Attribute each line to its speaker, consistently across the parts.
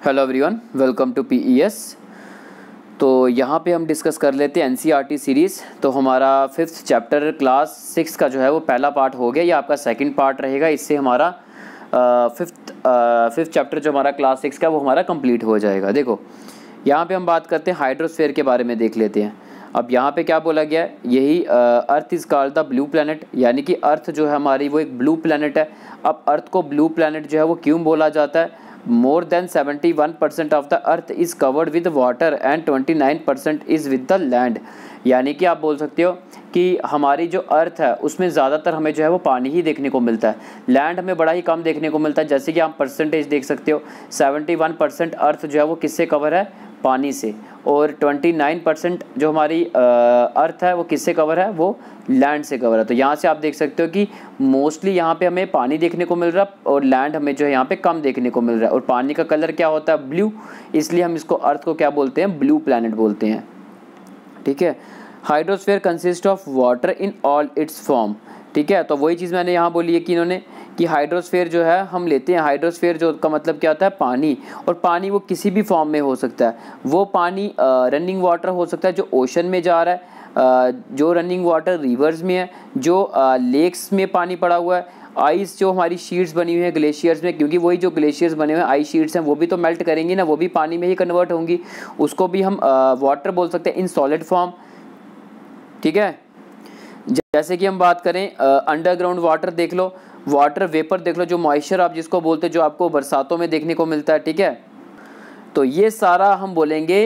Speaker 1: Hello everyone, welcome to PES. तो यहाँ पे हम डिस्कस कर लेते हैं एनसीईआरटी सीरीज़। तो हमारा 5th चैप्टर क्लास 6 का जो है वो पहला पार्ट हो गया, ये आपका सेकंड पार्ट रहेगा। इससे हमारा फिफ्थ चैप्टर जो हमारा क्लास 6 का वो हमारा कंप्लीट हो जाएगा। देखो यहाँ पे हम बात करते हैं हाइड्रोस्फीयर के बारे में, देख लेते हैं। अब यहाँ पे क्या बोला गया है, यही earth is called the blue planet, यानी कि अर्थ जो है हमारी वो एक ब्लू प्लैनेट है। अब अर्थ को ब्लू प्लैनेट जो है वो क्यों बोला जाता है? More than 71% of the earth is covered with water and 29% is with the land. यानी कि आप बोल सकते हो कि हमारी जो अर्थ है उसमें ज़्यादातर हमें जो है वो पानी ही देखने को मिलता है, लैंड हमें बड़ा ही कम देखने को मिलता है। जैसे कि आप परसेंटेज देख सकते हो, 71% अर्थ जो है वो किससे कवर है? पानी से। और 29% जो हमारी अर्थ है वो किससे कवर है? वो लैंड से कवर है। तो यहाँ से आप देख सकते हो कि मोस्टली यहाँ पे हमें पानी देखने को मिल रहा है और लैंड हमें जो है यहाँ पे कम देखने को मिल रहा है। और पानी का कलर क्या होता है? ब्लू। इसलिए हम इसको अर्थ को क्या बोलते हैं? ब्लू प्लैनेट बोलते हैं। ठीक है। Hydrosphere consist of water in all it's form. ठीक है, तो वही चीज़ मैंने यहाँ बोली है कि इन्होंने कि हाइड्रोस्फीयर जो है हम लेते हैं, हाइड्रोस्फीयर जो का मतलब क्या होता है? पानी। और पानी वो किसी भी फॉर्म में हो सकता है। वो पानी रनिंग वाटर हो सकता है जो ओशन में जा रहा है, जो रनिंग वाटर रिवर्स में है, जो लेक्स में पानी पड़ा हुआ है, आइस जो हमारी शीट्स बनी हुई है ग्लेशियर्स में, क्योंकि वही जो ग्लेशियर्स बने हुए हैं आइस शीट्स हैं वो भी तो मेल्ट करेंगी ना, वो भी पानी में ही कन्वर्ट होंगी। उसको भी हम वाटर बोल सकते हैं इन सॉलिड फॉर्म। ठीक है, जैसे कि हम बात करें अंडरग्राउंड वाटर देख लो, वाटर वेपर देख लो, जो मॉइस्चर आप जिसको बोलते हैं, जो आपको बरसातों में देखने को मिलता है। ठीक है, तो ये सारा हम बोलेंगे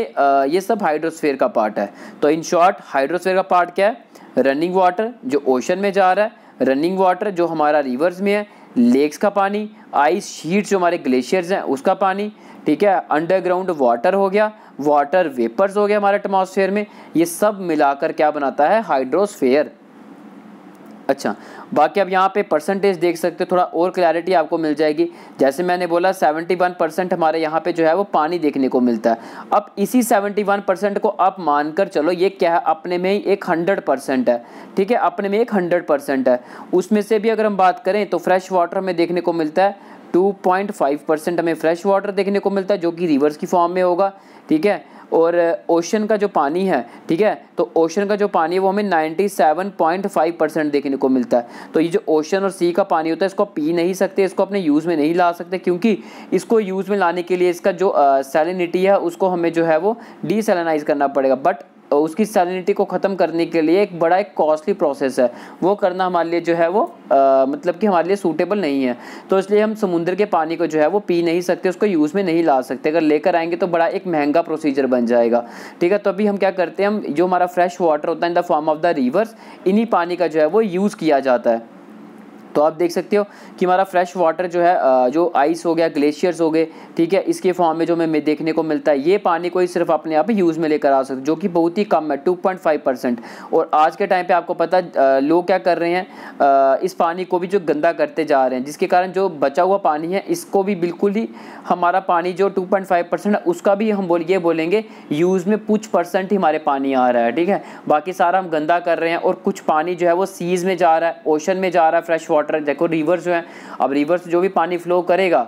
Speaker 1: ये सब हाइड्रोस्फीयर का पार्ट है। तो इन शॉर्ट हाइड्रोस्फीयर का पार्ट क्या है? रनिंग वाटर जो ओशन में जा रहा है, रनिंग वाटर जो हमारा रिवर्स में है, लेक्स का पानी, आइस शीट्स जो हमारे ग्लेशियर्स हैं उसका पानी। ठीक है, अंडरग्राउंड वाटर हो गया, वाटर वेपर्स हो गया हमारे एटमॉस्फेयर में, ये सब मिलाकर क्या बनाता है? हाइड्रोस्फीयर। अच्छा, बाकी अब यहाँ पे परसेंटेज देख सकते हो, थोड़ा और क्लैरिटी आपको मिल जाएगी। जैसे मैंने बोला 71% हमारे यहाँ पे जो है वो पानी देखने को मिलता है। अब इसी 71% को आप मानकर चलो, ये क्या है? अपने में ही एक 100% है। ठीक है, अपने में एक 100% है। उसमें से भी अगर हम बात करें तो फ्रेश वाटर हमें देखने को मिलता है 2.5% हमें फ्रेश वाटर देखने को मिलता है, जो कि रिवर्स की फॉर्म में होगा। ठीक है, और ओशन का जो पानी है, ठीक है, तो ओशन का जो पानी है वो हमें 97.5% देखने को मिलता है। तो ये जो ओशन और सी का पानी होता है इसको पी नहीं सकते, इसको अपने यूज़ में नहीं ला सकते, क्योंकि इसको यूज़ में लाने के लिए इसका जो सैलिनिटी है उसको हमें जो है वो डीसैलिनाइज करना पड़ेगा। बट उसकी सैलिनिटी को ख़त्म करने के लिए एक बड़ा एक कॉस्टली प्रोसेस है, वो करना हमारे लिए जो है वो मतलब कि हमारे लिए सूटेबल नहीं है। तो इसलिए हम समुद्र के पानी को जो है वो पी नहीं सकते, उसको यूज़ में नहीं ला सकते। अगर लेकर आएंगे तो बड़ा एक महंगा प्रोसीजर बन जाएगा। ठीक है, तो अभी हम क्या करते हैं, हम जो हमारा फ्रेश वाटर होता है इन the form of the reverse, इन्हीं पानी का जो है वो यूज़ किया जाता है। तो आप देख सकते हो कि हमारा फ्रेश वाटर जो है जो आइस हो गया, ग्लेशियर्स हो गए, ठीक है, इसके फॉर्म में जो हमें देखने को मिलता है, ये पानी को ही सिर्फ अपने आप यूज़ में लेकर आ सकते, जो कि बहुत ही कम है 2.5%। और आज के टाइम पे आपको पता लोग क्या कर रहे हैं, इस पानी को भी जो गंदा करते जा रहे हैं, जिसके कारण जो बचा हुआ पानी है इसको भी बिल्कुल ही हमारा पानी जो 2.5% है उसका भी हम ये बोलेंगे यूज़ में कुछ % ही हमारे पानी आ रहा है। ठीक है, बाकी सारा हम गंदा कर रहे हैं। और कुछ पानी जो है वो सीज में जा रहा है, ओशन में जा रहा है फ्रेश वाटर। देखो रिवर्स जो है, अब रिवर्स जो भी पानी फ्लो करेगा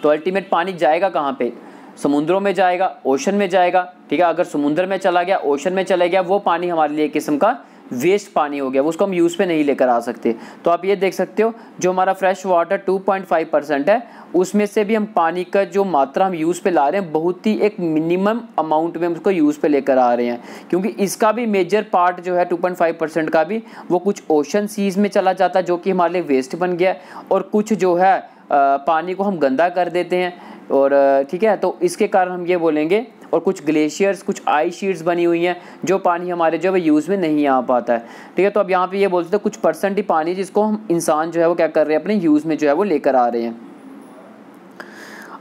Speaker 1: तो अल्टीमेट पानी जाएगा कहाँ पे? समुद्रों में जाएगा, ओशन में जाएगा। ठीक है, अगर समुद्र में चला गया, ओशन में चला गया, वो पानी हमारे लिए एक किस्म का वेस्ट पानी हो गया, उसको हम यूज़ पे नहीं लेकर आ सकते। तो आप ये देख सकते हो जो हमारा फ्रेश वाटर 2.5% है, उसमें से भी हम पानी का जो मात्रा हम यूज़ पे ला रहे हैं बहुत ही एक मिनिमम अमाउंट में हम उसको यूज़ पे लेकर आ रहे हैं, क्योंकि इसका भी मेजर पार्ट जो है 2.5% का भी वो कुछ ओशन सीज में चला जाता है, जो कि हमारे लिए वेस्ट बन गया। और कुछ जो है पानी को हम गंदा कर देते हैं। और ठीक है, तो इसके कारण हम ये बोलेंगे। और कुछ ग्लेशियर्स, कुछ आइस शीट्स बनी हुई हैं, जो पानी हमारे जो है यूज़ में नहीं आ पाता है। ठीक है, तो अब यहाँ पे ये बोलते हैं कुछ % ही पानी जिसको हम इंसान जो है वो क्या कर रहे हैं, अपने यूज़ में जो है वो लेकर आ रहे हैं।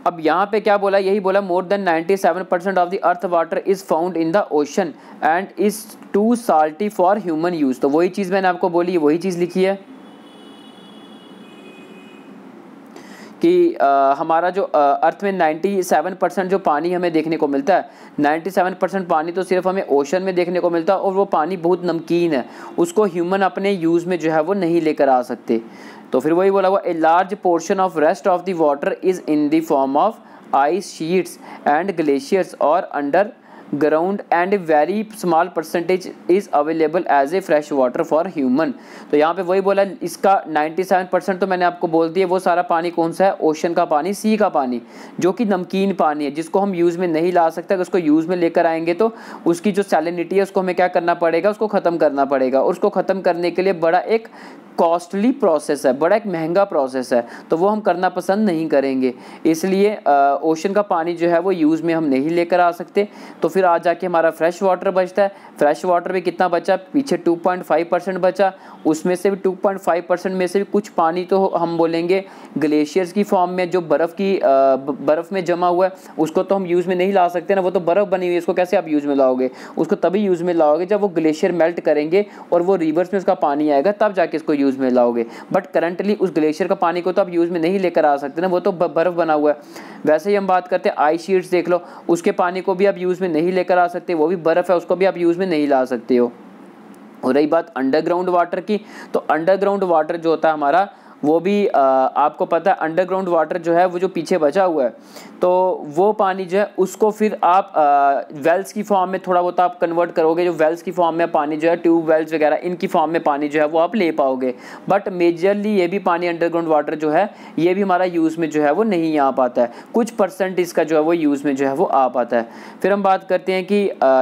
Speaker 1: अब यहाँ पे क्या बोला? यही बोला more than 97% of the earth water is found in the ocean and is too salty for human use. तो वही चीज़ मैंने आपको बोली, वही चीज़ लिखी है कि हमारा जो अर्थ में 97% जो पानी हमें देखने को मिलता है, 97% पानी तो सिर्फ हमें ओशन में देखने को मिलता है, और वो पानी बहुत नमकीन है, उसको ह्यूमन अपने यूज़ में जो है वो नहीं लेकर आ सकते। तो फिर वही बोला हुआ, a large portion of rest of the water is in the form of ice sheets and glaciers और under ground and very small percentage is available as a fresh water for human. तो यहाँ पे वही बोला, इसका 97% तो मैंने आपको बोल दिया, वो सारा पानी कौन सा है, ओशन का पानी, सी का पानी, जो कि नमकीन पानी है, जिसको हम यूज़ में नहीं ला सकते। अगर उसको यूज़ में लेकर आएंगे तो उसकी जो सैलिनिटी है उसको हमें क्या करना पड़ेगा, उसको ख़त्म करना पड़ेगा, और उसको ख़त्म करने के लिए बड़ा एक कॉस्टली प्रोसेस है, बड़ा एक महंगा प्रोसेस है, तो वो हम करना पसंद नहीं करेंगे। इसलिए ओशन का पानी जो है वो यूज़ में हम नहीं लेकर आ सकते। तो फिर आ जाके हमारा फ्रेश वाटर बचता है। फ्रेश वाटर में कितना बचा, पीछे 2.5% बचा, उसमें से भी 2.5% में से भी कुछ पानी तो हम बोलेंगे ग्लेशियर्स की फॉर्म में, जो बर्फ़ में जमा हुआ है, उसको तो हम यूज़ में नहीं ला सकते ना, वो तो बर्फ़ बनी हुई है, इसको कैसे आप यूज़ में लाओगे, उसको तभी यूज़ में लाओगे जब वो ग्लेशियर मेल्ट करेंगे और वो रिवर्स में उसका पानी आएगा, तब जाके इसको यूज़ में लाओगे। बट करंटली उस ग्लेशियर का पानी को तो आप यूज़ में नहीं लेकर आ सकते ना, वो तो बर्फ़ बना हुआ है। वैसे ही हम बात करते हैं आइस शीट्स, देख लो, उसके पानी को भी आप यूज़ में नहीं लेकर आ सकते, वो भी बर्फ़ है, उसको भी आप यूज़ में नहीं ला सकते हो। और रही बात अंडरग्राउंड वाटर की, तो अंडरग्राउंड वाटर जो होता है हमारा, वो भी आपको पता है, अंडरग्राउंड वाटर जो है वो जो पीछे बचा हुआ है, तो वो पानी जो है उसको फिर आप वेल्स की फॉर्म में थोड़ा बहुत आप कन्वर्ट करोगे, जो वेल्स की फॉर्म में पानी जो है, ट्यूब वेल्स वगैरह, इनकी फॉर्म में पानी जो है वो आप ले पाओगे। बट मेजरली ये भी पानी अंडरग्राउंड वाटर जो है, ये भी हमारा यूज़ में जो है वो नहीं आ पाता है, कुछ परसेंट इसका जो है वो यूज़ में जो है वो आ पाता है। फिर हम बात करते हैं कि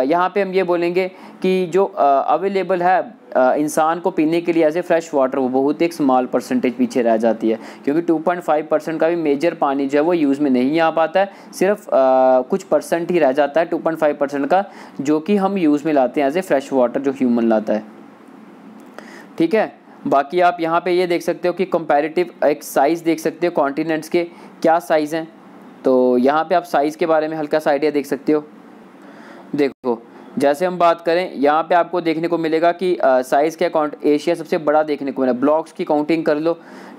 Speaker 1: यहाँ पर हम ये बोलेंगे कि जो अवेलेबल है इंसान को पीने के लिए एज ए फ्रेश वाटर, वो बहुत एक स्मॉल परसेंटेज पीछे रह जाती है, क्योंकि 2.5% का भी मेजर पानी जो है वो यूज़ में नहीं आ पाता है, सिर्फ कुछ परसेंट ही रह जाता है 2.5% का, जो कि हम यूज़ में लाते हैं एज ए फ्रेश वाटर, जो ह्यूमन लाता है। ठीक है, बाकी आप यहाँ पे ये देख सकते हो कि कंपैरेटिव एक साइज़ देख सकते हो कॉन्टिनेंट्स के क्या साइज़ हैं। तो यहाँ पे आप साइज़ के बारे में हल्का सा आइडिया देख सकते हो। देखो, जैसे हम बात करें, यहाँ पे आपको देखने को मिलेगा कि साइज़ क्या, एशिया सबसे बड़ा देखने को मिला। ब्लॉक्स की काउंटिंग कर लो,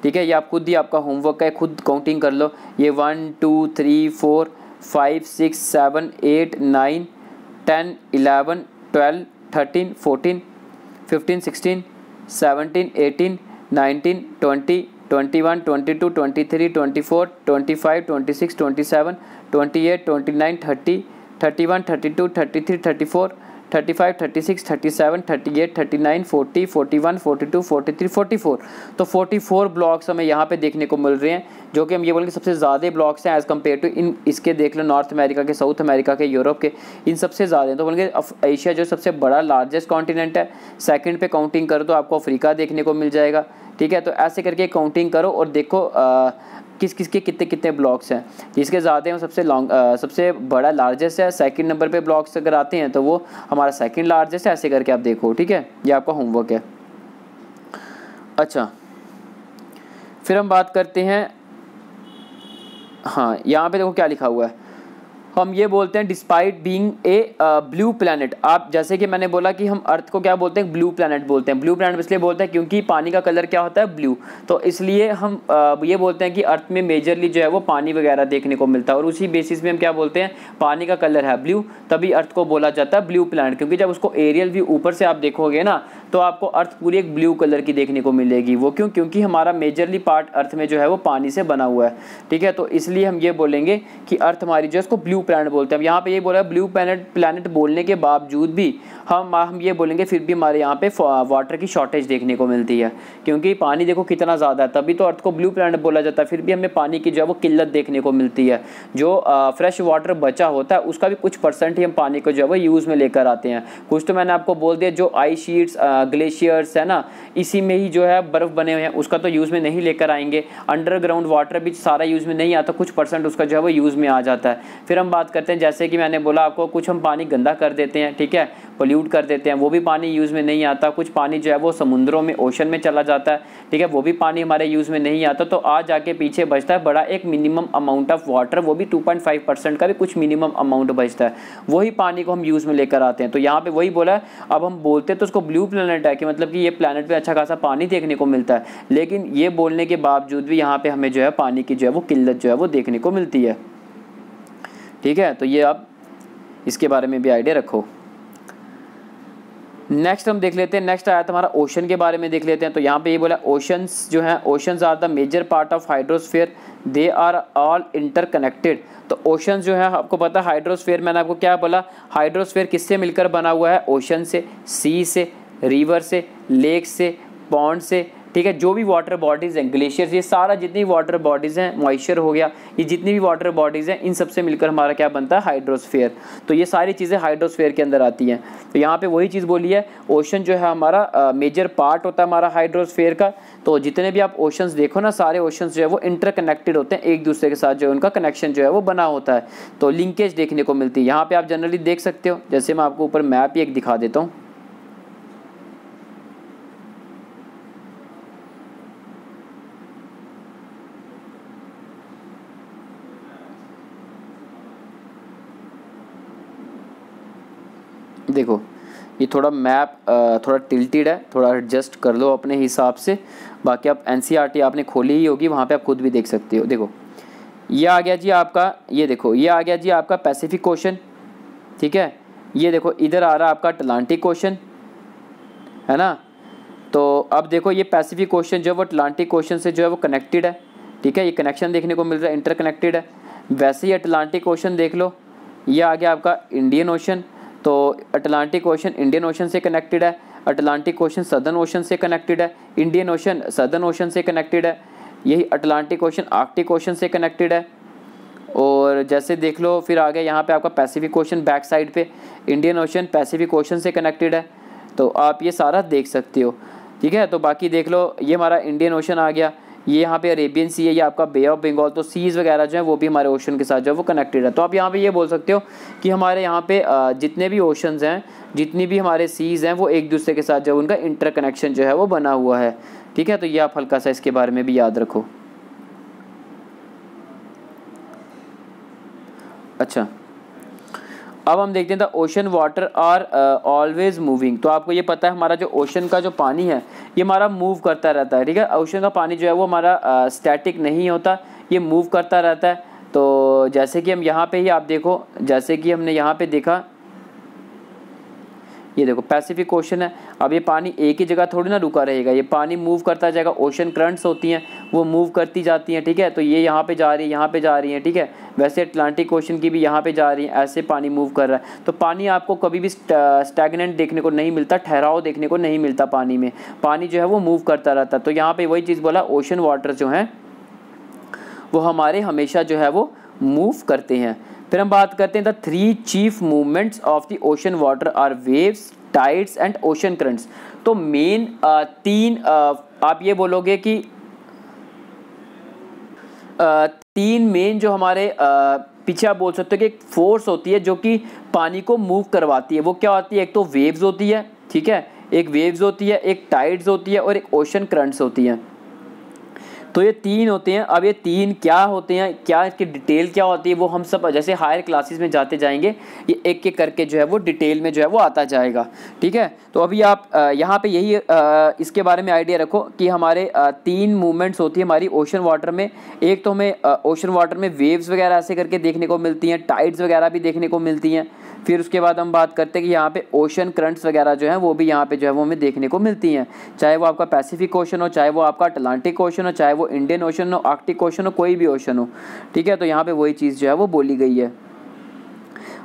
Speaker 1: ठीक है, ये आप खुद ही, आपका होमवर्क है, खुद काउंटिंग कर लो। ये 1 2 3 4 5 6 7 8 9 10 11 12 13 14 15 16 17 18 19 20 21 22 23 24 25 26 27 28 29 30 31 32 33 34 35 36 37 38 39 40 41 42 43 44, तो 44 ब्लॉक्स हमें यहाँ पे देखने को मिल रहे हैं, जो कि हम ये बोलेंगे सबसे ज़्यादा ब्लॉक्स हैं एज़ कम्पेयर टू इन इसके देख लो नॉर्थ अमेरिका के, साउथ अमेरिका के, यूरोप के, इन सबसे ज़्यादा हैं। तो बोलेंगे एशिया जो सबसे बड़ा लार्जेस्ट कॉन्टिनेंट है। सेकंड पे काउंटिंग करो तो आपको अफ्रीका देखने को मिल जाएगा। ठीक है, तो ऐसे करके काउंटिंग करो और देखो किस किस के कितने कितने ब्लॉक्स हैं। जिसके ज़्यादा हैं वो सबसे बड़ा लार्जेस्ट है। सेकंड नंबर पे ब्लॉक्स अगर आते हैं तो वो हमारा सेकंड लार्जेस्ट है। ऐसे करके आप देखो, ठीक है, ये आपका होमवर्क है। अच्छा, फिर हम बात करते हैं, हाँ यहाँ पे देखो क्या लिखा हुआ है। हम ये बोलते हैं despite being a blue planet. आप जैसे कि मैंने बोला कि हम अर्थ को क्या बोलते हैं, ब्लू प्लैनेट बोलते हैं। ब्लू प्लैनेट इसलिए बोलते हैं क्योंकि पानी का कलर क्या होता है, ब्लू, तो इसलिए हम ये बोलते हैं कि अर्थ में मेजरली जो है वो पानी वगैरह देखने को मिलता है, और उसी बेसिस में हम क्या बोलते हैं, पानी का कलर है ब्लू, तभी अर्थ को बोला जाता है ब्लू प्लैनेट। क्योंकि जब उसको एरियल व्यू ऊपर से आप देखोगे ना, तो आपको अर्थ पूरी एक ब्लू कलर की देखने को मिलेगी। वो क्यों, क्योंकि हमारा मेजरली पार्ट अर्थ में जो है वो पानी से बना हुआ है। ठीक है, तो इसलिए हम ये बोलेंगे कि अर्थ हमारी जो है इसको ब्लू प्लैनेट बोलते हैं। यहाँ पे ये बोला ब्लू प्लैनेट बोलने के बावजूद भी हम ये बोलेंगे फिर भी हमारे यहाँ पे वाटर की शॉर्टेज देखने को मिलती है, क्योंकि पानी देखो कितना ज़्यादा है, तभी तो अर्थ को ब्लू प्लैनेट बोला जाता है। फिर भी हमें पानी की जो है वो किल्लत देखने को मिलती है। जो फ्रेश वाटर बचा होता है उसका भी कुछ परसेंट ही हम पानी को जो है वो यूज़ में लेकर आते हैं। कुछ तो मैंने आपको बोल दिया, जो आइस शीट्स, ग्लेशियर्स है ना, इसी में ही जो है बर्फ़ बने हुए हैं, उसका तो यूज़ में नहीं लेकर आएंगे। अंडरग्राउंड वाटर भी सारा यूज़ में नहीं आता, कुछ परसेंट उसका जो है वो यूज़ में आ जाता है। फिर हम बात करते हैं, जैसे कि मैंने बोला आपको, कुछ हम पानी गंदा कर देते हैं, ठीक है, पोल्यूट कर देते हैं, वो भी पानी यूज़ में नहीं आता। कुछ पानी जो है वो समुद्रों में, ओशन में चला जाता है, ठीक है, वो भी पानी हमारे यूज़ में नहीं आता। तो आज जाके पीछे बचता है बड़ा एक मिनिमम अमाउंट ऑफ वाटर, वो भी 2.5% का भी कुछ मिनिमम अमाउंट बचता है, वही पानी को हम यूज़ में लेकर आते हैं। तो यहाँ पे वही बोला है, अब हम बोलते तो उसको ब्लू प्लैनेट है कि मतलब कि ये प्लैनेट पे अच्छा खासा पानी देखने को मिलता है, लेकिन ये बोलने के बावजूद भी यहाँ पे हमें जो है पानी की जो है वो किल्लत जो है वो देखने को मिलती है। ठीक है, तो ये आप इसके बारे में भी आइडिया रखो। नेक्स्ट हम देख लेते हैं, नेक्स्ट आया था हमारा ओशन के बारे में देख लेते हैं। तो यहाँ पे ये बोला ओशंस जो है, oceans are the major part of hydrosphere, they are all interconnected. तो ओशंस जो है आपको पता है हाइड्रोस्फीयर, मैंने आपको क्या बोला, हाइड्रोस्फीयर किससे मिलकर बना हुआ है, ओशन से, सी से, रिवर से, लेक से, पॉन्ड से, ठीक है, जो भी वाटर बॉडीज़ हैं, ग्लेशियर्स, ये सारा जितनी वाटर बॉडीज़ हैं, मॉइस्चर हो गया, ये जितनी भी वाटर बॉडीज़ हैं, इन सबसे मिलकर हमारा क्या बनता है, हाइड्रोस्फीयर। तो ये सारी चीज़ें हाइड्रोस्फीयर के अंदर आती हैं। तो यहाँ पे वही चीज़ बोली है, ओशन जो है हमारा मेजर पार्ट होता है हमारा हाइड्रोस्फीयर का। तो जितने भी आप ओशंस देखो ना, सारे ओशंस जो है वो इंटरकनेक्टेड होते हैं, एक दूसरे के साथ जो है उनका कनेक्शन जो है वो बना होता है, तो लिंकेज देखने को मिलती है। यहाँ पर आप जनरली देख सकते हो, जैसे मैं आपको ऊपर मैप ही एक दिखा देता हूँ। देखो ये थोड़ा मैप थोड़ा टिल्टेड है, थोड़ा एडजस्ट कर लो अपने हिसाब से। बाकी आप एनसीईआरटी आपने खोली ही होगी, वहाँ पे आप खुद भी देख सकते हो। देखो ये आ गया जी आपका, ये देखो ये आ गया जी आपका पैसिफिक ओशन, ठीक है। ये देखो इधर आ रहा आपका अटलांटिक ओशन, है ना। तो अब देखो ये पैसिफिक ओशन जो है वो अटलांटिक ओशन से जो है वो कनेक्टेड है, ठीक है, ये कनेक्शन देखने को मिल रहा है, इंटरकनेक्टेड है। वैसे ही अटलांटिक ओशन देख लो, ये आ गया आपका इंडियन ओशन। तो अटलांटिक ओशन इंडियन ओशन से कनेक्टेड है, अटलांटिक ओशन सदर्न ओशन से कनेक्टेड है, इंडियन ओशन सदर्न ओशन से कनेक्टेड है, यही अटलांटिक ओशन आर्कटिक ओशन से कनेक्टेड है। और जैसे देख लो फिर आ गया यहाँ पे आपका पैसिफिक ओशन बैक साइड पे, इंडियन ओशन पैसिफिक ओशन से कनेक्टेड है। तो आप ये सारा देख सकते हो, ठीक है। तो बाकी देख लो ये हमारा इंडियन ओशन आ गया, ये यहाँ पे अरेबियन सी है, ये आपका बे ऑफ बंगाल। तो सीज़ वगैरह जो है वो भी हमारे ओशन के साथ जो है वो कनेक्टेड है। तो आप यहाँ पे ये बोल सकते हो कि हमारे यहाँ पे जितने भी ओशंस हैं, जितनी भी हमारे सीज़ हैं, वो एक दूसरे के साथ जो उनका इंटरकनेक्शन जो है वो बना हुआ है, ठीक है। तो ये आप हल्का सा इसके बारे में भी याद रखो। अच्छा, अब हम देखते हैं the ocean water are always moving. तो आपको ये पता है हमारा जो ओशन का जो पानी है ये हमारा मूव करता रहता है, ठीक है। ओशन का पानी जो है वो हमारा स्टैटिक नहीं होता, ये मूव करता रहता है। तो जैसे कि हम यहाँ पे ही आप देखो, जैसे कि हमने यहाँ पे देखा, ये देखो पैसिफिक ओशन है। अब ये पानी एक ही जगह थोड़ी ना रुका रहेगा, ये पानी मूव करता जाएगा। ओशन करंट्स होती हैं वो मूव करती जाती हैं, ठीक है। तो ये यहाँ पे जा रही है, यहाँ पे जा रही है, ठीक है। वैसे अटलांटिक ओशन की भी यहाँ पे जा रही है, ऐसे पानी मूव कर रहा है। तो पानी आपको कभी भी स्टैगनेंट देखने को नहीं मिलता, ठहराव देखने को नहीं मिलता पानी में, पानी जो है वो मूव करता रहता है। तो यहाँ पर वही चीज़ बोला, ओशन वाटर जो हैं वो हमारे हमेशा जो है वो मूव करते हैं। फिर हम बात करते हैं the three chief movements of the ocean water are waves, tides and ocean currents. तो मेन तीन आप ये बोलोगे कि तीन मेन जो हमारे पीछे आप बोल सकते हो कि एक फोर्स होती है जो कि पानी को मूव करवाती है। वो क्या होती है, एक तो वेव्स होती है, ठीक है, एक वेव्स होती है, एक टाइड्स होती है और एक ओशन करंट्स होती हैं। तो ये तीन होते हैं। अब ये तीन क्या होते हैं, क्या इसकी डिटेल क्या होती है, वो हम सब जैसे हायर क्लासेस में जाते जाएंगे, ये एक एक करके जो है वो डिटेल में जो है वो आता जाएगा, ठीक है। तो अभी आप यहाँ पे यही इसके बारे में आइडिया रखो कि हमारे तीन मूवमेंट्स होती है हमारी ओशन वाटर में। एक तो हमें ओशन वाटर में वेव्स वगैरह ऐसे करके देखने को मिलती हैं, टाइड्स वगैरह भी देखने को मिलती हैं। फिर उसके बाद हम बात करते हैं कि यहाँ पे ओशन करंट्स वगैरह जो है वो भी यहाँ पे जो है वो हमें देखने को मिलती हैं, चाहे वो आपका पैसिफिक ओशन हो, चाहे वो आपका अटलांटिक ओशन हो, चाहे वो इंडियन ओशन हो, आर्कटिक ओशन हो, कोई भी ओशन हो, ठीक है। तो यहाँ पे वही चीज़ जो है वो बोली गई है।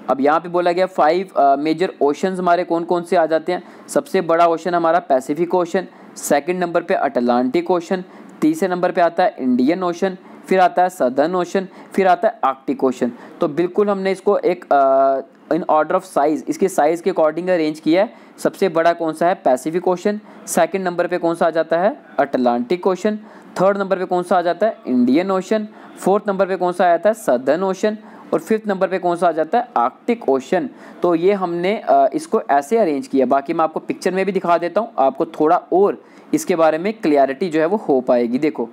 Speaker 1: अब यहाँ पे बोला गया 5 मेजर ओशंस हमारे कौन कौन से आ जाते हैं। सबसे बड़ा ओशन हमारा पैसिफिक ओशन, सेकंड नंबर पे अटलांटिक ओशन, तीसरे नंबर पे आता है इंडियन ओशन, फिर आता है सदर्न ओशन, फिर आता है आर्कटिक ओशन। तो बिल्कुल हमने इसको एक इन ऑर्डर ऑफ साइज़, इसके साइज़ के अकॉर्डिंग अरेंज किया है। सबसे बड़ा कौन सा है, पैसिफिक ओशन। सेकंड नंबर पे कौन सा आ जाता है, अटलांटिक ओशन। थर्ड नंबर पे कौन सा आ जाता है, इंडियन ओशन। फोर्थ नंबर पे कौन सा आ जाता है, सदर्न ओशन। और फिफ्थ नंबर पे कौन सा आ जाता है, आर्कटिक ओशन। तो ये हमने इसको ऐसे अरेंज किया। बाकी मैं आपको पिक्चर में भी दिखा देता हूँ, आपको थोड़ा और इसके बारे में क्लियरिटी जो है वो हो पाएगी। देखो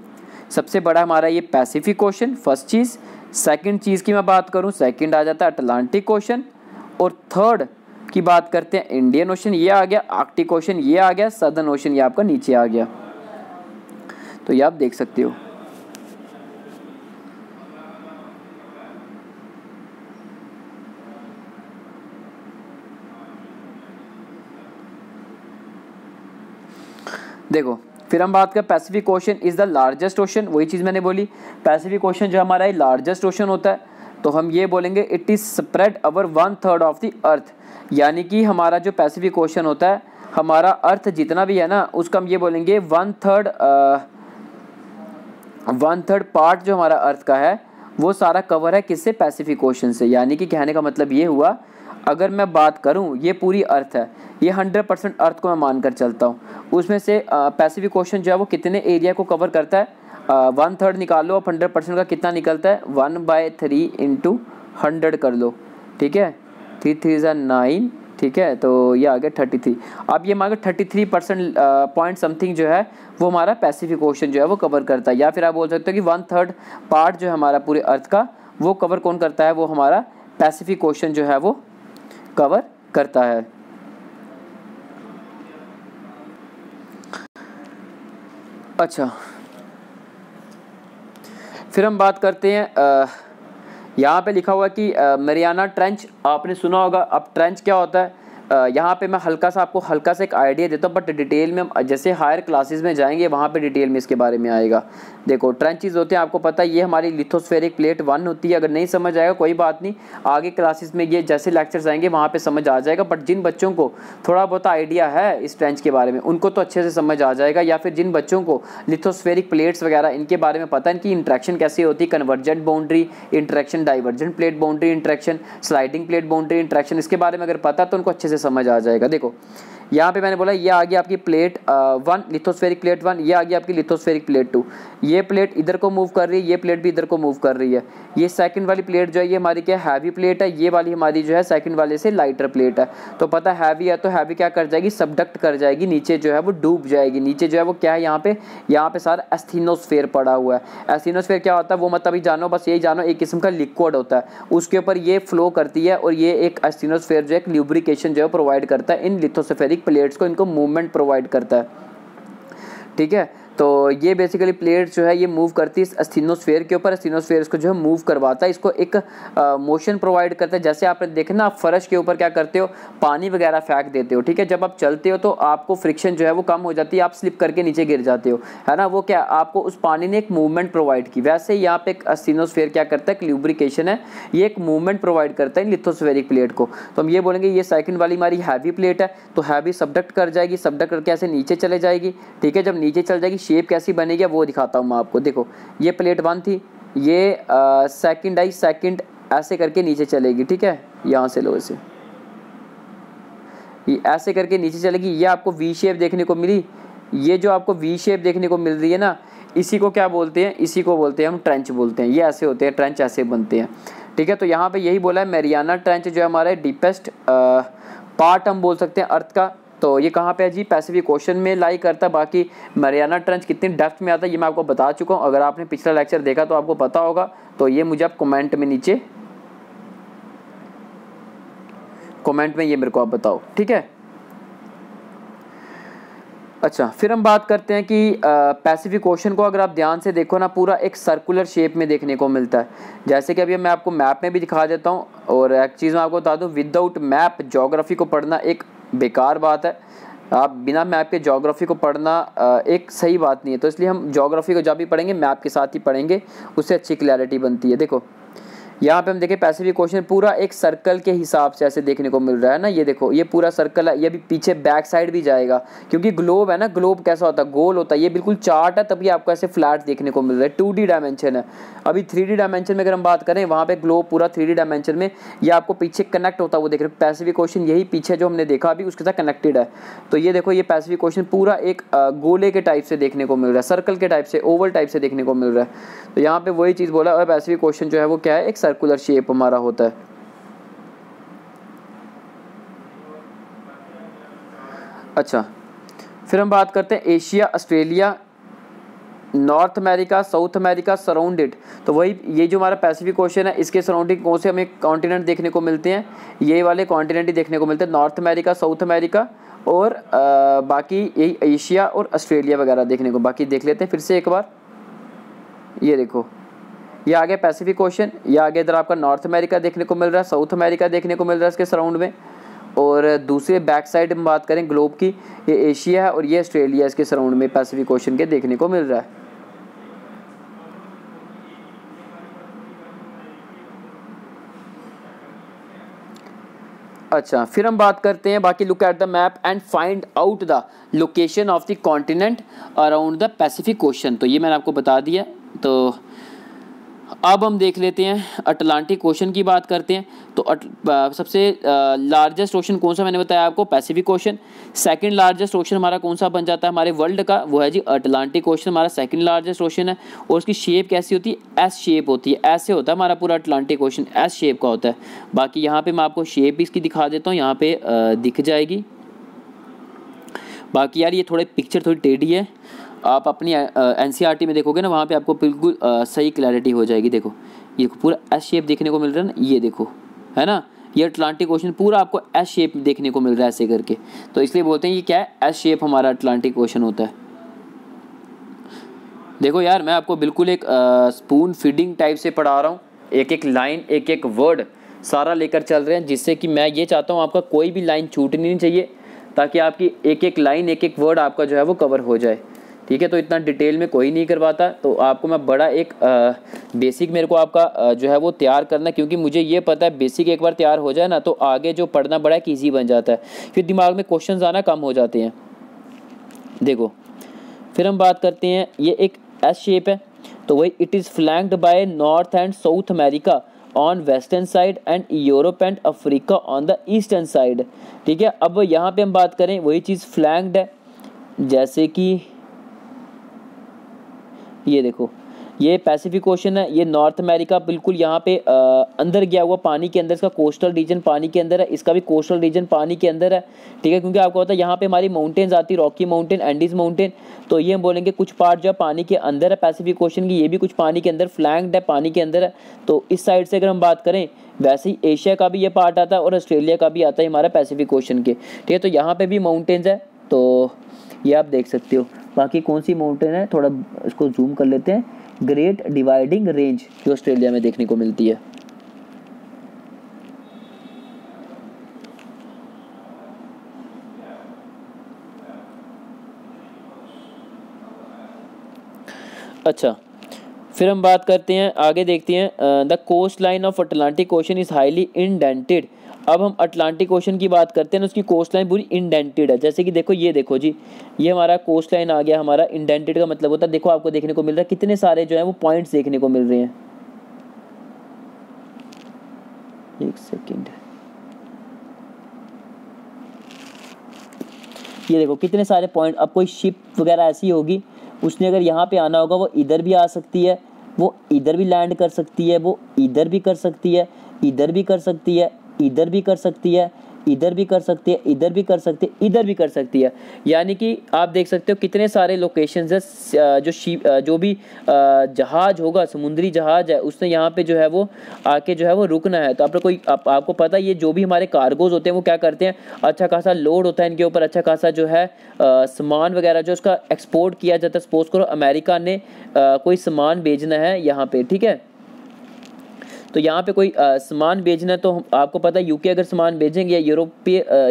Speaker 1: सबसे बड़ा हमारा ये पैसिफिक ओशन, फर्स्ट चीज़। सेकंड चीज़ की मैं बात करूँ, सेकंड आ जाता है अटलांटिक ओशन। और थर्ड की बात करते हैं इंडियन ओशन, ये आ गया। आर्कटिक ओशन ये आ गया। सदर्न ओशन ये आपका नीचे आ गया। तो ये आप देख सकते हो। देखो फिर हम बात करें Pacific ocean is the largest ocean, वही चीज़ मैंने बोली, पैसिफिक ओशन जो हमारा है लार्जेस्ट ओशन होता है, तो हम ये बोलेंगे it is spread over 1/3 of the अर्थ, यानी कि हमारा जो पैसिफिक ओशन होता है, हमारा अर्थ जितना भी है ना उसका हम ये बोलेंगे 1/3 पार्ट जो हमारा अर्थ का है वो सारा कवर है किससे, पैसिफिक ओशन से। यानी कि कहने का मतलब ये हुआ, अगर मैं बात करूं ये पूरी अर्थ है, ये 100% अर्थ को मैं मानकर चलता हूं, उसमें से पैसिफिक ओशन जो है वो कितने एरिया को कवर करता है, 1/3 निकाल लो, अब 100% का कितना निकलता है, 1/3 इंटू 100 कर लो, ठीक है, 3 3 ज़ा 9, ठीक है, तो ये आ गया 33। अब ये हमारा 33% पॉइंट समथिंग जो है वो हमारा पैसिफिक ओशन जो है वो कवर करता है, या फिर आप बोल सकते हो कि 1/3 पार्ट जो है हमारा पूरे अर्थ का वो कवर कौन करता है, वो हमारा पैसिफिक ओशन जो है वो कवर करता है। अच्छा, फिर हम बात करते हैं, यहाँ पे लिखा हुआ है कि मरियाना ट्रेंच आपने सुना होगा। अब ट्रेंच क्या होता है, यहाँ पे मैं हल्का सा एक आइडिया देता हूँ, बट डिटेल में हम जैसे हायर क्लासेस में जाएंगे वहाँ पे डिटेल में इसके बारे में आएगा। देखो ट्रेंचेस होते हैं, आपको पता है ये हमारी लिथोस्फेरिक प्लेट 1 होती है। अगर नहीं समझ आएगा कोई बात नहीं, आगे क्लासेस में ये जैसे लेक्चर्स आएंगे वहाँ पे समझ आ जाएगा, बट जिन बच्चों को थोड़ा बहुत आइडिया है इस ट्रेंच के बारे में उनको तो अच्छे से समझ आ जाएगा, या फिर जिन बच्चों को लिथोस्फेरिक प्लेट्स वगैरह इनके बारे में पता है, इनकी इंट्रैक्शन कैसे होती है, convergent boundary interaction, divergent plate boundary interaction, sliding plate boundary interaction, इसके बारे में अगर पता है तो उनको अच्छे से समझ आ जाएगा। देखो यहाँ पे मैंने बोला ये आ गई आपकी प्लेट 1 लिथोस्फेरिक प्लेट 1, ये आ गई आपकी लिथोस्फेरिक प्लेट 2, ये प्लेट इधर को मूव कर रही है, ये प्लेट भी इधर को मूव कर रही है। ये सेकंड वाली प्लेट जो है ये हमारी क्या हैवी प्लेट है, ये वाली हमारी जो है सेकंड वाले से लाइटर प्लेट है। तो पता हैवी है तो हैवी क्या कर जाएगी, सबडक्ट कर जाएगी, नीचे जो है वो डूब जाएगी। नीचे जो है वो क्या है, यहाँ पे सारा एस्थेनोस्फेयर पड़ा हुआ है। एस्थेनोस्फेयर क्या होता है वो मत अभी जानो, बस यही जानो एक किस्म का लिक्विड होता है, उसके ऊपर ये फ्लो करती है, और ये एक एस्थेनोस्फेयर जो है ल्यूब्रिकेशन जो है प्रोवाइड करता है इन लिथोस्फेरिक प्लेट्स को, इनको मूवमेंट प्रोवाइड करता है, ठीक है। तो ये बेसिकली प्लेट जो है ये मूव करती है एस्थेनोस्फेयर के ऊपर, एस्थेनोस्फेयर इसको जो है मूव करवाता है, इसको एक मोशन प्रोवाइड करता है। जैसे आपने देखा ना, आप फर्श के ऊपर क्या करते हो, पानी वगैरह फेंक देते हो, ठीक है, जब आप चलते हो तो आपको फ्रिक्शन जो है वो कम हो जाती है, आप स्लिप करके नीचे गिर जाते हो, है ना, वो क्या आपको उस पानी ने एक मूवमेंट प्रोवाइड की। वैसे यहाँ पे एक एस्थेनोस्फेयर क्या करता है, ल्यूब्रिकेशन है, ये एक मूवमेंट प्रोवाइड करता है लिथोस्फेरिक प्लेट को। तो हम ये बोलेंगे ये सेकंड वाली हमारी हैवी प्लेट है, तो हैवी सबडक्ट कर जाएगी, सबडक्ट करके ऐसे नीचे चले जाएगी, ठीक है। जब नीचे चल जाएगी शेप कैसी बनेगी वो दिखाता हूँ मैं आपको। देखो ये प्लेट 1 थी, ये सेकंड आई, सेकंड ऐसे करके नीचे चलेगी, ठीक है, यहाँ से लो इसे, ये ऐसे करके नीचे चलेगी, ये आपको वी शेप देखने को मिली। ये जो आपको वी शेप देखने को मिल रही है ना, इसी को क्या बोलते हैं, इसी को बोलते हैं हम ट्रेंच बोलते हैं। ये ऐसे होते हैं, ट्रेंच ऐसे बनते हैं, ठीक है। तो यहाँ पे यही बोला है, मैरियाना ट्रेंच जो है हमारे डीपेस्ट पार्ट हम बोल सकते हैं अर्थ का। तो ये कहाँ पे है जी, पैसिफिक ओशन में लाई करता है। बाकी मैरियाना ट्रेंच कितनी डेप्थ में आता है ये मैं आपको बता चुका हूँ, अगर आपने पिछला लेक्चर देखा तो आपको पता होगा। तो ये मुझे आप कमेंट में नीचे कमेंट में ये मेरे को आप बताओ, ठीक है। अच्छा, फिर हम बात करते हैं कि पैसिफिक ओशन को अगर आप ध्यान से देखो ना, पूरा एक सर्कुलर शेप में देखने को मिलता है। जैसे कि अभी मैं आपको मैप में भी दिखा देता हूँ, और एक चीज़ मैं आपको बता दूँ, विदाउट मैप ज्योग्राफी को पढ़ना एक बेकार बात है। आप बिना मैप के ज्योग्राफी को पढ़ना एक सही बात नहीं है। तो इसलिए हम ज्योग्राफी को जब भी पढ़ेंगे मैप के साथ ही पढ़ेंगे, उससे अच्छी क्लैरिटी बनती है। देखो यहाँ पे हम देखें पैसिफिक ओशन पूरा एक सर्कल के हिसाब से ऐसे देखने को मिल रहा है ना, ये देखो ये पूरा सर्कल है, ये भी पीछे बैक साइड भी जाएगा, क्योंकि ग्लोब है ना, ग्लोब कैसा होता है, गोल होता है, ये बिल्कुल चार्ट है तभी आपको ऐसे फ्लैट देखने को मिल रहा है। 2D डायमेंशन है, अभी 3D डायमेंशन में अगर हम बात करें वहाँ पे ग्लोब पूरा 3D डायमेंशन में ये आपको पीछे कनेक्ट होता है, वो देख रहे हो पैसिफिक ओशन यही पीछे जो हमने देखा अभी उसके साथ कनेक्टेड है। तो ये देखो ये पैसिफिक ओशन पूरा एक गोले के टाइप से देखने को मिल रहा है, सर्कल के टाइप से, ओवल टाइप से देखने को मिल रहा है। तो यहाँ पे वही चीज़ बोला, और पैसिफिक ओशन जो है वो क्या है, एक सर्कुलर शेप हमारा होता है। अच्छा, फिर हम बात करते हैं Asia, Australia, north America, south America surrounded. तो वही ये जो हमारा पैसिफिक ओशन है इसके सराउंडिंग कौन से हमें कॉन्टिनेंट देखने को मिलते हैं, ये वाले कॉन्टिनेंट ही देखने को मिलते हैं, नॉर्थ अमेरिका, साउथ अमेरिका, और बाकी यही एशिया और ऑस्ट्रेलिया वगैरह देखने को। बाकी देख लेते हैं फिर से एक बार, ये देखो ये आ गया पैसिफिक ओशन, ये आ गया इधर आपका नॉर्थ अमेरिका देखने को मिल रहा है, साउथ अमेरिका देखने को मिल रहा है इसके सराउंड में, और दूसरे बैक साइड में बात करें ग्लोब की, ये एशिया है और ये ऑस्ट्रेलिया इसके सराउंड में पैसिफिक ओशन के देखने को मिल रहा है। अच्छा, फिर हम बात करते हैं बाकी, look at the map and find out the location of the continent around the Pacific ocean. तो ये मैंने आपको बता दिया। तो अब हम देख लेते हैं अटलांटिक ओशन की बात करते हैं। तो सबसे लार्जेस्ट ओशन कौन सा मैंने बताया आपको, Pacific ocean. Second largest ocean हमारा कौन सा बन जाता है हमारे वर्ल्ड का, वो है जी अटलांटिक ओशन, हमारा सेकंड लार्जेस्ट ओशन है। और उसकी शेप कैसी होती है, एस शेप होती है, ऐसे होता है हमारा पूरा अटलांटिक ओशन, एस शेप का होता है। बाकी यहाँ पे मैं आपको शेप इसकी दिखा देता हूँ, यहाँ पे दिख जाएगी। बाकी यार ये थोड़े पिक्चर थोड़ी टेढ़ी है, आप अपनी एनसीईआरटी में देखोगे ना, वहाँ पे आपको बिल्कुल सही क्लैरिटी हो जाएगी। देखो ये पूरा एस शेप देखने को मिल रहा है ना, ये देखो, है ना, ये अटलांटिक ओशन पूरा आपको एस शेप देखने को मिल रहा है ऐसे करके। तो इसलिए बोलते हैं ये क्या है, एस शेप हमारा अटलांटिक ओशन होता है। देखो यार मैं आपको बिल्कुल एक स्पून फीडिंग टाइप से पढ़ा रहा हूँ, एक एक लाइन एक एक वर्ड सारा लेकर चल रहे हैं, जिससे कि मैं ये चाहता हूँ आपका कोई भी लाइन छूटनी नहीं चाहिए, ताकि आपकी एक एक लाइन एक एक वर्ड आपका जो है वो कवर हो जाए। ठीक है, तो इतना डिटेल में कोई नहीं करवाता, तो आपको मैं बड़ा एक बेसिक मेरे को आपका जो है वो तैयार करना, क्योंकि मुझे ये पता है बेसिक एक बार तैयार हो जाए ना, तो आगे जो पढ़ना बड़ा एक ईजी बन जाता है, फिर दिमाग में क्वेश्चंस आना कम हो जाते हैं। देखो फिर हम बात करते हैं, ये एक एस शेप है, तो वही it is flanked by north and south America on western side and Europe and Africa on the eastern side. ठीक है, अब यहाँ पे हम बात करें, वही चीज़ फ्लैंक्ड है, जैसे कि ये देखो ये पैसिफिक ओशन है, ये नॉर्थ अमेरिका बिल्कुल यहाँ पे अंदर गया हुआ पानी के अंदर, इसका कोस्टल रीजन पानी के अंदर है, इसका भी कोस्टल रीजन पानी के अंदर है। ठीक है, क्योंकि आपको पता है यहाँ पे हमारी माउंटेन्स आती है, रॉकी माउंटेन, एंडीज माउंटेन, तो ये हम बोलेंगे कुछ पार्ट जो है पानी के अंदर है पैसिफिक ओशन की, ये भी कुछ पानी के अंदर फ्लैंक्ड है, पानी के अंदर है। तो इस साइड से अगर हम बात करें, वैसे ही एशिया का भी ये पार्ट आता है और ऑस्ट्रेलिया का भी आता है हमारा पैसिफिक ओशन के। ठीक है, तो यहाँ पे भी माउंटेन्स है, तो ये आप देख सकते हो। बाकी कौन सी माउंटेन है, थोड़ा इसको जूम कर लेते हैं, ग्रेट डिवाइडिंग रेंज जो ऑस्ट्रेलिया में देखने को मिलती है। अच्छा, फिर हम बात करते हैं, आगे देखते हैं, the coast line of Atlantic ocean is highly indented. अब हम अटलांटिक ओशन की बात करते हैं ना, उसकी कोस्ट लाइन पूरी इंडेंटेड है। जैसे कि देखो ये देखो जी, ये हमारा कोस्ट लाइन आ गया हमारा। इंडेंटेड का मतलब होता है, देखो आपको देखने को मिल रहा है कितने सारे जो है वो पॉइंट्स देखने को मिल रहे हैं। एक सेकेंड, ये देखो कितने सारे पॉइंट। अब कोई शिप वगैरह ऐसी होगी, उसने अगर यहाँ पे आना होगा, वो इधर भी आ सकती है, वो इधर भी लैंड कर सकती है, वो इधर भी कर सकती है, इधर भी कर सकती है, इधर भी कर सकती है, इधर भी कर सकती है, इधर भी कर सकती है, इधर भी कर सकती है। यानी कि आप देख सकते हो कितने सारे लोकेशंस है। जो शिप जो भी जहाज होगा, समुद्री जहाज है, उसने यहाँ पे जो है वो आके जो है वो रुकना है। तो आपको पता है, ये जो भी हमारे कार्गोज होते हैं वो क्या करते हैं, अच्छा खासा लोड होता है इनके ऊपर, अच्छा खासा जो है सामान वगैरह जो उसका एक्सपोर्ट किया जाता है। सपोज करो अमेरिका ने कोई सामान भेजना है यहाँ पे, ठीक है, तो यहाँ पे कोई सामान भेजना है, तो आपको पता है यूके अगर सामान भेजेंगे या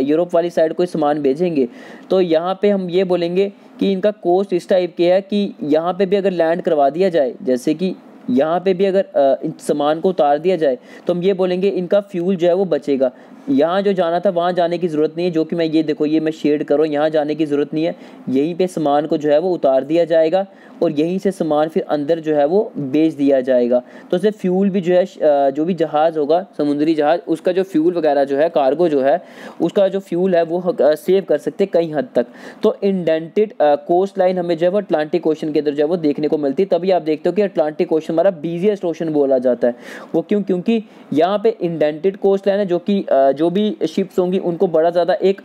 Speaker 1: यूरोप वाली साइड कोई सामान भेजेंगे, तो यहाँ पे हम ये बोलेंगे कि इनका कोस्ट इस टाइप के है कि यहाँ पे भी अगर लैंड करवा दिया जाए, जैसे कि यहाँ पे भी अगर इन सामान को उतार दिया जाए, तो हम ये बोलेंगे इनका फ्यूल जो है वो बचेगा। यहाँ जो जाना था वहाँ जाने की ज़रूरत नहीं है, जो कि मैं ये देखो ये मैं शेड करूँ, यहाँ जाने की ज़रूरत नहीं है, यहीं पे सामान को जो है वो उतार दिया जाएगा और यहीं से सामान फिर अंदर जो है वो बेच दिया जाएगा। तो उससे फ्यूल भी जो है, जो भी जहाज़ होगा समुद्री जहाज़, उसका जो फ्यूल वगैरह जो है, कार्गो जो है, उसका जो फ्यूल है वो सेव कर सकते कई हद तक। तो इंडेंटेड कोस्ट लाइन हमें जो है वो अटलांटिक ओशन के अंदर जो है वो देखने को मिलती है। तभी आप देखते हो कि अटलांटिक ओशन हमारा बिजिएस्ट ओशन बोला जाता है। वो क्यों? क्योंकि यहाँ पे इंडेंटेड कोस्ट लाइन है, जो कि जो भी शिप्स होंगी उनको बड़ा ज़्यादा एक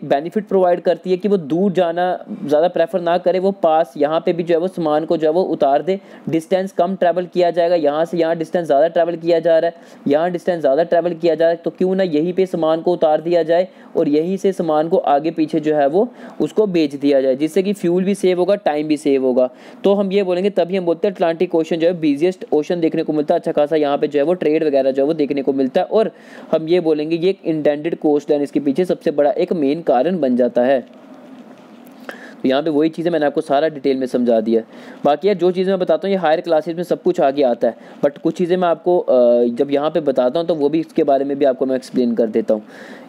Speaker 1: बेनिफिट प्रोवाइड करती है कि वो दूर जाना ज़्यादा प्रेफर ना करे, वो पास यहाँ पे भी जो है वो सामान को जो है वो उतार दे। डिस्टेंस कम ट्रैवल किया जाएगा, यहाँ से यहाँ डिस्टेंस ज़्यादा ट्रैवल किया जा रहा है, यहाँ डिस्टेंस ज़्यादा ट्रैवल किया जा रहा है, तो क्यों ना यहीं पे सामान को उतार दिया जाए और यहीं से सामान को आगे पीछे जो है वो उसको बेच दिया जाए, जिससे कि फ्यूल भी सेव होगा, टाइम भी सेव होगा। तो हम ये बोलेंगे, तभी हम बोलते हैं अटलांटिक ओशन जो है बिजिएस्ट ओशन देखने को मिलता है, अच्छा खासा यहाँ पे जो है वो ट्रेड वगैरह जो है वो देखने को मिलता है, और हम ये बोलेंगे ये एक इंडेंटेड कोस्ट लाइन इसके पीछे सबसे बड़ा एक मेन कारण बन जाता है। तो यहाँ पे वही चीज़ें मैंने आपको सारा डिटेल में समझा दिया। बाकी यार जो चीज़ें मैं बताता हूँ ये हायर क्लासेस में सब कुछ आगे आता है, बट कुछ चीज़ें मैं आपको जब यहाँ पे बताता हूँ तो वो भी इसके बारे में भी आपको मैं एक्सप्लेन कर देता हूँ।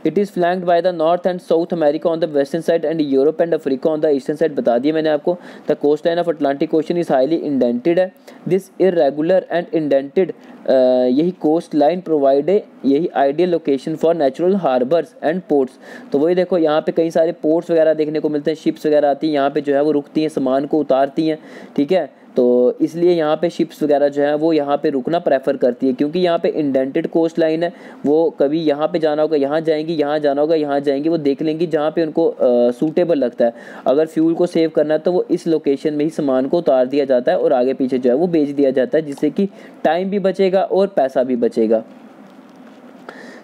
Speaker 1: It is flanked by the north and south America on the western side and Europe and Africa on the eastern side, बता दिया मैंने आपको। The coast line of Atlantic ocean is highly indented है। This irregular and indented यही coast line provide यही ideal location for natural harbours and ports. तो वही देखो यहाँ पे कई सारे पोर्ट्स वगैरह देखने को मिलते हैं, शिप्स वगैरह आती हैं यहाँ पे जो है वो रुकती हैं, सामान को उतारती हैं, ठीक है। तो इसलिए यहाँ पे शिप्स वगैरह जो है वो यहाँ पे रुकना प्रेफर करती है, क्योंकि यहाँ पे इंडेंटेड कोस्ट लाइन है। वो कभी यहाँ पे जाना होगा यहाँ जाएंगी, यहाँ जाना होगा यहाँ जाएंगी, वो देख लेंगी जहाँ पे उनको सूटेबल लगता है। अगर फ्यूल को सेव करना है तो वो इस लोकेशन में ही सामान को उतार दिया जाता है और आगे पीछे जो है वो बेच दिया जाता है, जिससे कि टाइम भी बचेगा और पैसा भी बचेगा।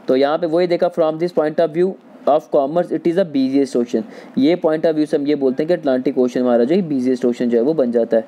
Speaker 1: तो यहाँ पे वही देखा, from this point of view of commerce it is a busiest ocean. ये पॉइंट ऑफ व्यू से हम ये बोलते हैं कि अटलांटिक ओशन हमारा जो है बिजिएस्ट ओशन जो है वो बन जाता है।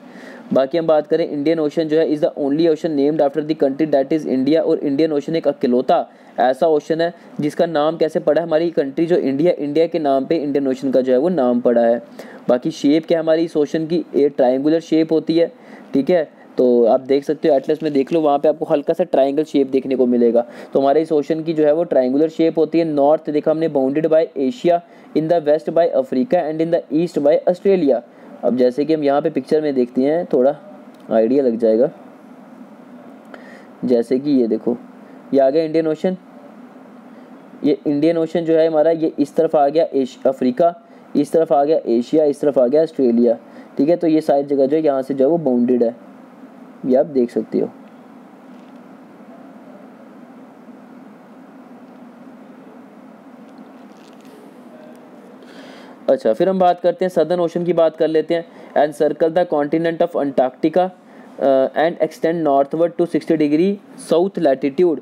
Speaker 1: बाकी हम बात करें इंडियन ओशन जो है is the only ocean named after the country that is India. और इंडियन ओशन एक अकेलौता ऐसा ओशन है जिसका नाम कैसे पड़ा है, हमारी कंट्री जो इंडिया के नाम पे इंडियन ओशन का जो है वो नाम पड़ा है। बाकी शेप क्या हमारी इस ओशन की, एक ट्रायंगुलर शेप होती है, ठीक है। तो आप देख सकते हो एटलस में देख लो, वहाँ पे आपको हल्का सा ट्रायंगल शेप देखने को मिलेगा। तो हमारे इस ओशन की जो है वो ट्रायंगुलर शेप होती है। नॉर्थ देखा हमने bounded by Asia, in the west by Africa and in the east by Australia. अब जैसे कि हम यहाँ पे पिक्चर में देखते हैं, थोड़ा आइडिया लग जाएगा। जैसे कि ये देखो, ये आ गया इंडियन ओशन, ये इंडियन ओशन जो है हमारा ये इस तरफ आ गया अफ्रीका, इस तरफ आ गया एशिया, इस तरफ आ गया ऑस्ट्रेलिया, ठीक है। तो ये सारी जगह जो है यहाँ से जो है वो बाउंडेड है, ये आप देख सकते हो। अच्छा, फिर हम बात करते हैं सदर्न ओशन की बात कर लेते हैं। And circle the continent of Antarctica and extend northward to 60 degree south latitude,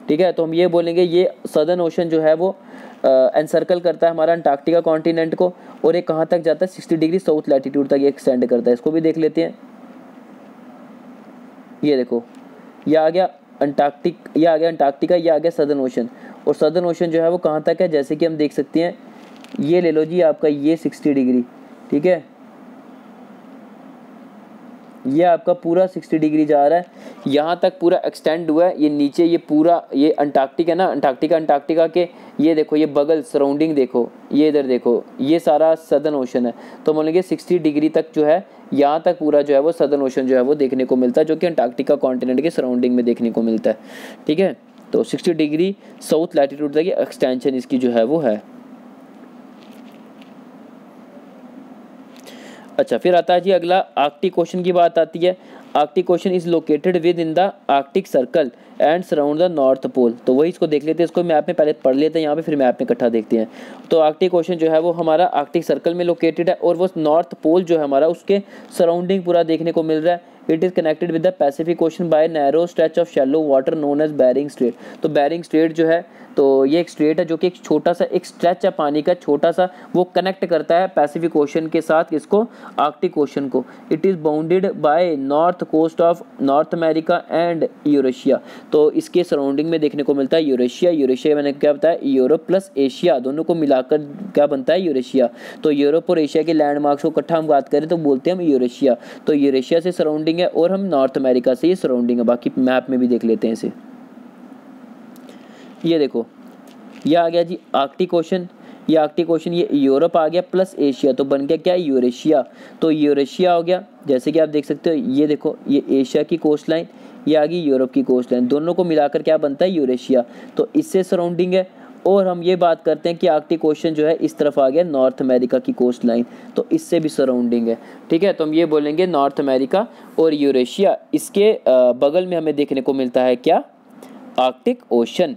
Speaker 1: ठीक है। तो हम ये बोलेंगे ये सदर्न ओशन जो है वो एनसर्कल करता है हमारा अंटार्कटिका कॉन्टिनेंट को, और ये कहाँ तक जाता है 60 डिग्री साउथ लैटिट्यूड तक ये एक्सटेंड करता है। इसको भी देख लेते हैं। ये देखो, ये आ गया अंटार्कटिका, ये आ गया सदर्न ओशन। और सदर्न ओशन जो है वो कहाँ तक है, जैसे कि हम देख सकते हैं, ये ले लो जी आपका ये 60 डिग्री, ठीक है। ये आपका पूरा 60 डिग्री जा रहा है, यहाँ तक पूरा एक्सटेंड हुआ है। ये नीचे ये पूरा ये अंटार्कटिका है ना, अंटार्कटिका के ये देखो, ये बगल सराउंडिंग देखो, ये इधर देखो, ये सारा सदर्न ओशन है। तो बोलेंगे 60 डिग्री तक जो है यहाँ तक पूरा जो है वो सदर्न ओशन जो है वो देखने को मिलता है, जो कि अंटार्कटिका कॉन्टिनेंट के सराउंडिंग में देखने को मिलता है, ठीक है। तो 60 डिग्री साउथ लैटिट्यूड तक ये एक्सटेंशन इसकी जो है वो है। अच्छा, फिर आता है जी अगला आर्कटिक ओशन की बात आती है। Arctic ocean is located within the Arctic circle and surround the north pole. तो वही इसको देख लेते हैं, इसको मैप में पहले पढ़ लेते हैं यहाँ पे, फिर मैप में इकट्ठा देखते हैं। तो आर्कटिक ओशन जो है वो हमारा आर्कटिक सर्कल में लोकेटेड है, और वो नॉर्थ पोल जो है हमारा उसके सराउंडिंग पूरा देखने को मिल रहा है। It is connected with the Pacific ocean by narrow stretch of shallow water known as Bering strait. तो बेरिंग स्ट्रेट जो है, तो ये एक स्ट्रेट है जो कि एक छोटा सा एक स्ट्रेच है पानी का छोटा सा, वो कनेक्ट करता है पैसिफिक ओशन के साथ इसको, आर्कटिक ओशन को। It is bounded by north coast of north America and Eurasia. तो इसके सराउंडिंग में देखने को मिलता है यूरेशिया मैंने क्या बताया, यूरोप प्लस एशिया दोनों को मिलाकर क्या बनता है यूरेशिया। तो यूरोप और एशिया के लैंडमार्क्स को इकट्ठा हम बात करें तो बोलते हैं हम यूरेशिया। तो यूरेशिया से सराउंडिंग है और हम नॉर्थ अमेरिका से ये सराउंडिंग है। बाकी मैप में भी देख लेते हैं इसे। ये देखो, ये आ गया जी आर्कटिक ओशन, ये आर्कटिक ओशन, ये यूरोप आ गया प्लस एशिया, तो बन गया क्या, यूरेशिया। तो यूरेशिया हो गया, जैसे कि आप देख सकते हो, ये देखो, ये एशिया की कोस्ट लाइन, ये आ गई यूरोप की कोस्ट लाइन, दोनों को मिलाकर क्या बनता है यूरेशिया। तो इससे सराउंडिंग है। और हम ये बात करते हैं कि आर्कटिक ओशन जो है इस तरफ आ गया नॉर्थ अमेरिका की कोस्ट लाइन, तो इससे भी सराउंडिंग है, ठीक है। तो हम ये बोलेंगे नॉर्थ अमेरिका और यूरेशिया, इसके बगल में हमें देखने को मिलता है क्या, आर्कटिक ओशन,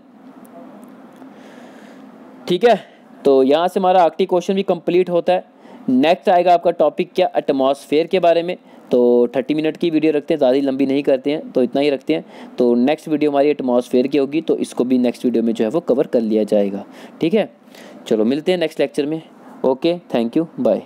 Speaker 1: ठीक है। तो यहाँ से हमारा आर्कटिक ओशन भी कंप्लीट होता है। नेक्स्ट आएगा आपका टॉपिक क्या, एटमॉस्फेयर के बारे में। तो 30 मिनट की वीडियो रखते हैं, ज़्यादा लंबी नहीं करते हैं, तो इतना ही रखते हैं। तो नेक्स्ट वीडियो हमारी एटमॉस्फेयर की होगी, तो इसको भी नेक्स्ट वीडियो में जो है वो कवर कर लिया जाएगा, ठीक है। चलो मिलते हैं नेक्स्ट लेक्चर में। Okay, thank you, bye.